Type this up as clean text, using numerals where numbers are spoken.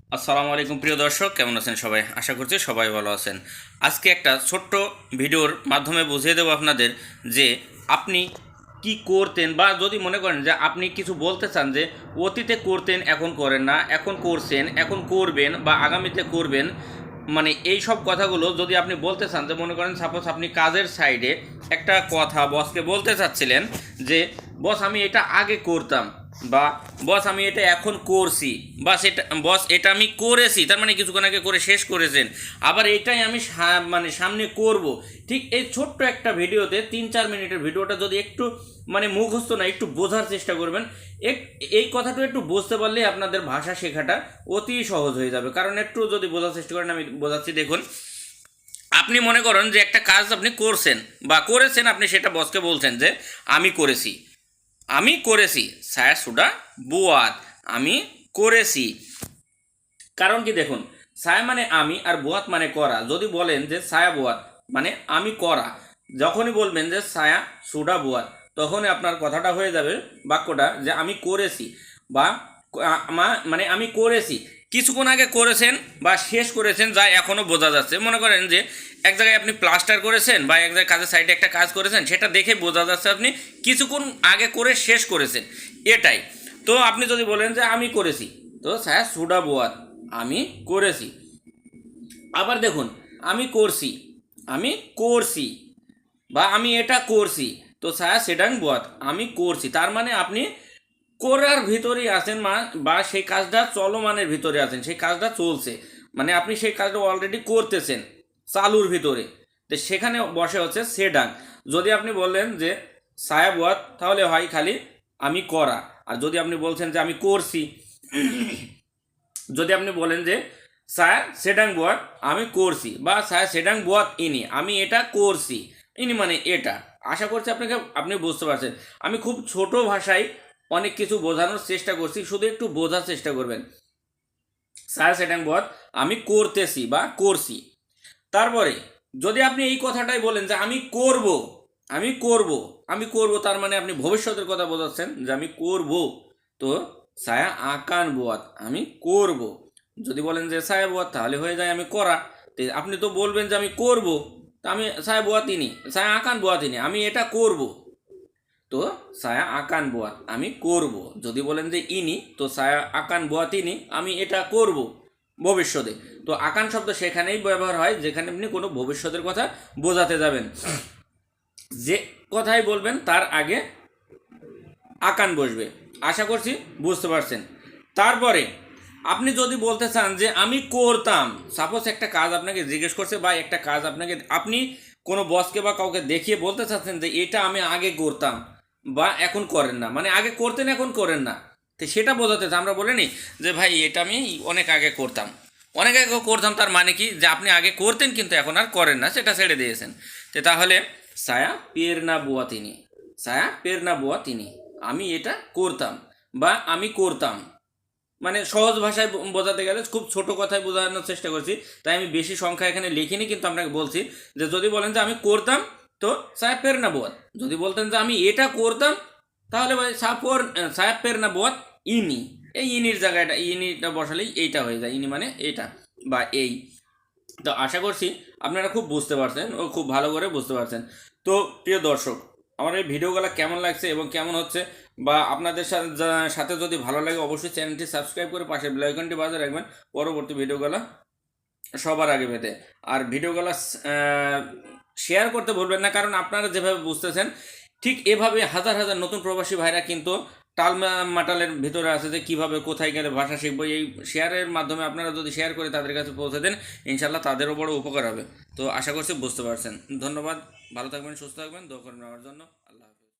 আসসালামু আলাইকুম প্রিয় দর্শক, কেমন আছেন সবাই? আশা করছি সবাই ভালো আছেন। আজকে একটা ছোট্ট ভিডিওর মাধ্যমে বুঝিয়ে দেবো আপনাদের যে আপনি কি করতেন, বা যদি মনে করেন যে আপনি কিছু বলতে চান যে অতীতে করতেন এখন করেন না, এখন করছেন এখন করবেন বা আগামীতে করবেন, মানে এই সব কথাগুলো যদি আপনি বলতে চান, যে মনে করেন সাপোজ আপনি কাজের সাইডে একটা কথা বসকে বলতে চাচ্ছিলেন যে বস আমি এটা আগে করতাম, বা বস আমি এটা এখন করছি, বা সেটা বস এটা আমি করেছি, তার মানে কিছুক্ষণ আগে করে শেষ করেছেন, আবার এটাই আমি মানে সামনে করব। ঠিক এই ছোট্ট একটা ভিডিওতে 3-4 মিনিটের ভিডিওটা যদি একটু মানে মুখস্থ না, একটু বোঝার চেষ্টা করবেন। এই কথাটা একটু বুঝতে পারলেই আপনাদের ভাষা শেখাটা অতি সহজ হয়ে যাবে। কারণ একটু যদি বোঝার চেষ্টা করেন, আমি বোঝাচ্ছি দেখুন। আপনি মনে করেন যে একটা কাজ আপনি করছেন বা করেছেন, আপনি সেটা বসকে বলছেন যে আমি করেছি, আমি করেছি, saya sudah buat, আমি করেছি। কারণ কি দেখুন, সায়া মানে আমি আর বুয়াত মানে করা। যদি বলেন যে সায়া বুয়াত মানে আমি করা, যখনই বলবেন যে সায়া সুডা বুয়াত, তখনই আপনার কথাটা হয়ে যাবে, বাক্যটা, যে আমি করেছি বা মানে আমি করেছি। কিছুক্ষণ আগে করেছেন বা শেষ করেছেন, যা এখনও বোঝা যাচ্ছে। মনে করেন যে এক জায়গায় আপনি প্লাস্টার করেছেন বা এক জায়গায় কাজের সাইডে একটা কাজ করেছেন, সেটা দেখে বোঝা যাচ্ছে আপনি কিছুক্ষণ আগে করে শেষ করেছেন, এটাই। তো আপনি যদি বলেন যে আমি করেছি, তো সায়া সুডা বুয়াত, আমি করেছি। আবার দেখুন, আমি করছি, আমি করছি, বা আমি এটা করছি, তো ছায়া সেটাং বধ, আমি করছি। তার মানে আপনি করার ভিতরেই আছেন, বা সেই কাজটা চলমানের ভিতরে আছেন, সেই কাজটা চলছে, মানে আপনি সেই কাজটা অলরেডি করতেছেন চালুর ভিতরে। তো সেখানে বসে হচ্ছে সেডাং। যদি আপনি বললেন যে ছায়া বধ, তাহলে হয় খালি আমি করা। আর যদি আপনি বলছেন যে আমি করছি, যদি আপনি বলেন যে স্যার সেডাং বুয়াত, আমি করছি, বা স্যার সেডাং বুয়াত ইনি, আমি এটা করছি, ইনি মানে এটা। আশা করছি আপনি বুঝতে পারছেন। আমি খুব ছোট ভাষায় অনেক কিছু বোঝানোর চেষ্টা করছি, শুধু একটু বোঝার চেষ্টা করবেন। স্যার সেডাং বুয়াত, আমি করতেছি বা করছি। তারপরে যদি আপনি এই কথাটাই বলেন যে আমি করব, আমি করব, আমি করব, তার মানে আপনি ভবিষ্যতের কথা বোঝাচ্ছেন যে আমি করব। তো ছায়া আকান বোয়াত, আমি করব। যদি বলেন যে ছায়া বোয়াত, তাহলে হয়ে যায় আমি করা। তো আপনি তো বলবেন যে আমি করব, তা আমি ছায়া বোয়াতিনি, ছায়া আকান বোয়াতিনি, আমি এটা করব। তো ছায়া আকান বোয়াত, আমি করব। যদি বলেন যে ইনি, তো ছায়া আকান বোয়াতিনি, আমি এটা করব ভবিষ্যতে। তো আকান শব্দ সেখানেই ব্যবহার হয় যেখানে আপনি কোনো ভবিষ্যতের কথা বোঝাতে যাবেন। যে কথাই বলবেন তার আগে আকান বসবে। আশা করছি বুঝতে পারছেন। তারপরে আপনি যদি বলতে চান যে আমি করতাম, সাপোজ একটা কাজ আপনাকে জিজ্ঞেস করছে, বা একটা কাজ আপনাকে, আপনি কোনো বসকে বা কাউকে দেখিয়ে বলতে চাচ্ছেন যে এটা আমি আগে করতাম বা এখন করেন না, মানে আগে করতেন এখন করেন না, তো সেটা বোঝাতে আমরা বলিনি যে ভাই এটা আমি অনেক আগে করতাম, অনেক আগে করতাম, তার মানে কি যে আপনি আগে করতেন কিন্তু এখন আর করেন না, সেটা ছেড়ে দিয়েছেন। তো তাহলে সায়া পেরনা বুয়া তিনি, সায়া পেরনা বুয়া তিনি, আমি এটা করতাম বা আমি করতাম। মানে সহজ ভাষায় বোঝাতে গেলে খুব ছোট কথায় বোঝানোর চেষ্টা করছি, তাই আমি বেশি সংখ্যা এখানে লিখিনি, কিন্তু আপনাকে বলছি যে যদি বলেন যে আমি করতাম, তো সায়া পেরনা বুয়াত। যদি বলতেন যে আমি এটা করতাম, তাহলে ভাই সায়া পেরনা বুয়াত ইনি, এই ইনির জায়গাটা, ইনিটা বসালেই এইটা হয়ে যায়, ইনি মানে এটা বা এই। তো আশা করছি আপনারা খুব বুঝতে পারছেন ও খুব ভালো করে বুঝতে পারছেন। তো প্রিয় দর্শক, আমার এই ভিডিওগুলো কেমন লাগছে এবং কেমন হচ্ছে, বা আপনাদের সাথে যদি ভালো লাগে, অবশ্যই চ্যানেলটি সাবস্ক্রাইব করে পাশে বেল আইকনটি বাজিয়ে রাখবেন পরবর্তী ভিডিওগুলো সবার আগে পেতে। আর ভিডিওগুলো শেয়ার করতে ভুলবেন না, কারণ আপনারা যেভাবে বুঝতেছেন ঠিক এভাবে হাজার হাজার নতুন প্রবাসী ভাইরা কিন্তু মাটালের ভিতরে আছে যে কীভাবে কোথায় গেলে ভাষা শিখবো। এই শেয়ারের মাধ্যমে আপনারা যদি শেয়ার করে তাদের কাছে পৌঁছে দেন, ইনশাল্লাহ তাদেরও বড় উপকার হবে। তো আশা করছি বুঝতে পারছেন। ধন্যবাদ, ভালো থাকবেন, সুস্থ থাকবেন, দোয়া করবেন আমার জন্য। আল্লাহ।